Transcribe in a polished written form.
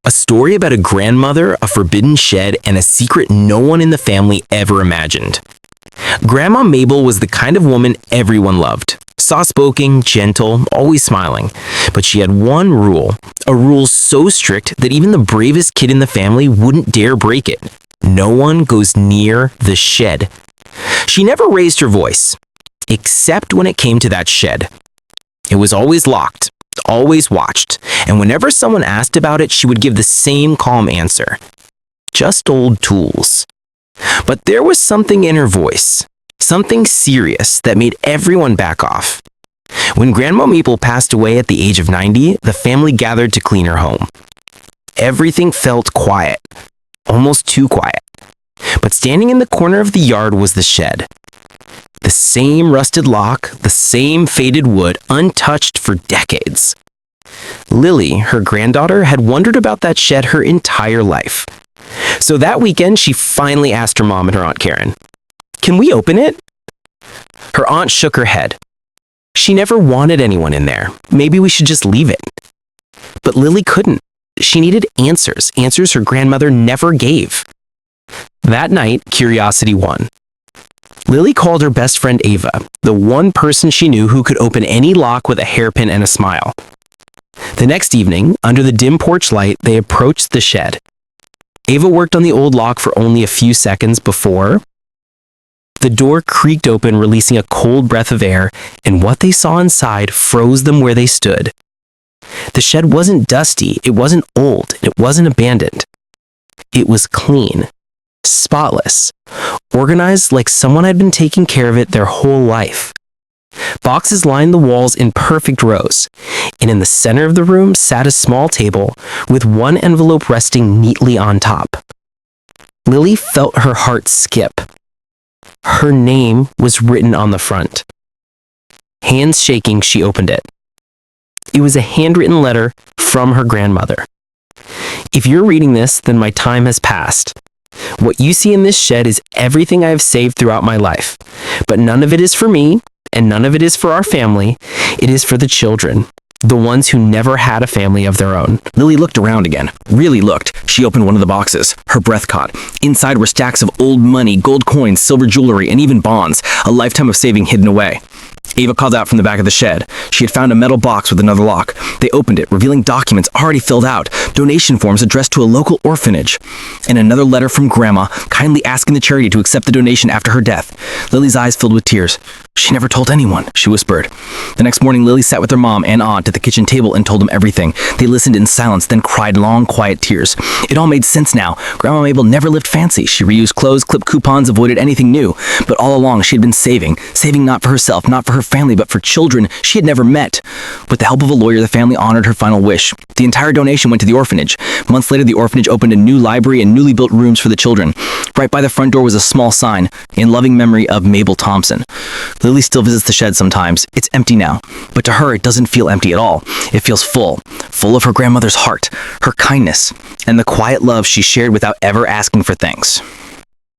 A story about a grandmother, a forbidden shed, and a secret no one in the family ever imagined. Grandma Mabel was the kind of woman everyone loved. Soft-spoken, gentle, always smiling. But she had one rule, a rule so strict that even the bravest kid in the family wouldn't dare break it. No one goes near the shed. She never raised her voice, except when it came to that shed. It was always locked, always watched, and whenever someone asked about it, she would give the same calm answer. Just old tools. But there was something in her voice, something serious that made everyone back off. When Grandma Maple passed away at the age of 90, the family gathered to clean her home. Everything felt quiet, almost too quiet. But standing in the corner of the yard was the shed. The same rusted lock, the same faded wood, untouched for decades. Lily, her granddaughter, had wondered about that shed her entire life. So that weekend, she finally asked her mom and her Aunt Karen, "Can we open it?" Her aunt shook her head. She never wanted anyone in there. Maybe we should just leave it. But Lily couldn't. She needed answers, answers her grandmother never gave. That night, curiosity won. Lily called her best friend Ava, the one person she knew who could open any lock with a hairpin and a smile. The next evening, under the dim porch light, they approached the shed. Ava worked on the old lock for only a few seconds before the door creaked open, releasing a cold breath of air, and what they saw inside froze them where they stood. The shed wasn't dusty, it wasn't old, it wasn't abandoned. It was clean, spotless, organized like someone had been taking care of it their whole life. Boxes lined the walls in perfect rows, and in the center of the room sat a small table with one envelope resting neatly on top. Lily felt her heart skip. Her name was written on the front. Hands shaking, she opened it. It was a handwritten letter from her grandmother. "If you're reading this, then my time has passed. What you see in this shed is everything I have saved throughout my life. But none of it is for me, and none of it is for our family. It is for the children, the ones who never had a family of their own." Lily looked around again, really looked. She opened one of the boxes. Her breath caught. Inside were stacks of old money, gold coins, silver jewelry, and even bonds, a lifetime of saving hidden away. Ava called out from the back of the shed. She had found a metal box with another lock. They opened it, revealing documents already filled out, donation forms addressed to a local orphanage, and another letter from Grandma, kindly asking the charity to accept the donation after her death. Lily's eyes filled with tears. "She never told anyone," she whispered. The next morning, Lily sat with her mom and aunt at the kitchen table and told them everything. They listened in silence, then cried long, quiet tears. It all made sense now. Grandma Mabel never lived fancy. She reused clothes, clipped coupons, avoided anything new. But all along, she had been saving not for herself, not for her family, but for children she had never met. With the help of a lawyer, the family honored her final wish. The entire donation went to the orphanage. Months later, the orphanage opened a new library and newly built rooms for the children. Right by the front door was a small sign, in loving memory of Mabel Thompson. Lily still visits the shed sometimes. It's empty now, but to her, it doesn't feel empty at all. It feels full of her grandmother's heart, her kindness, and the quiet love she shared without ever asking for thanks.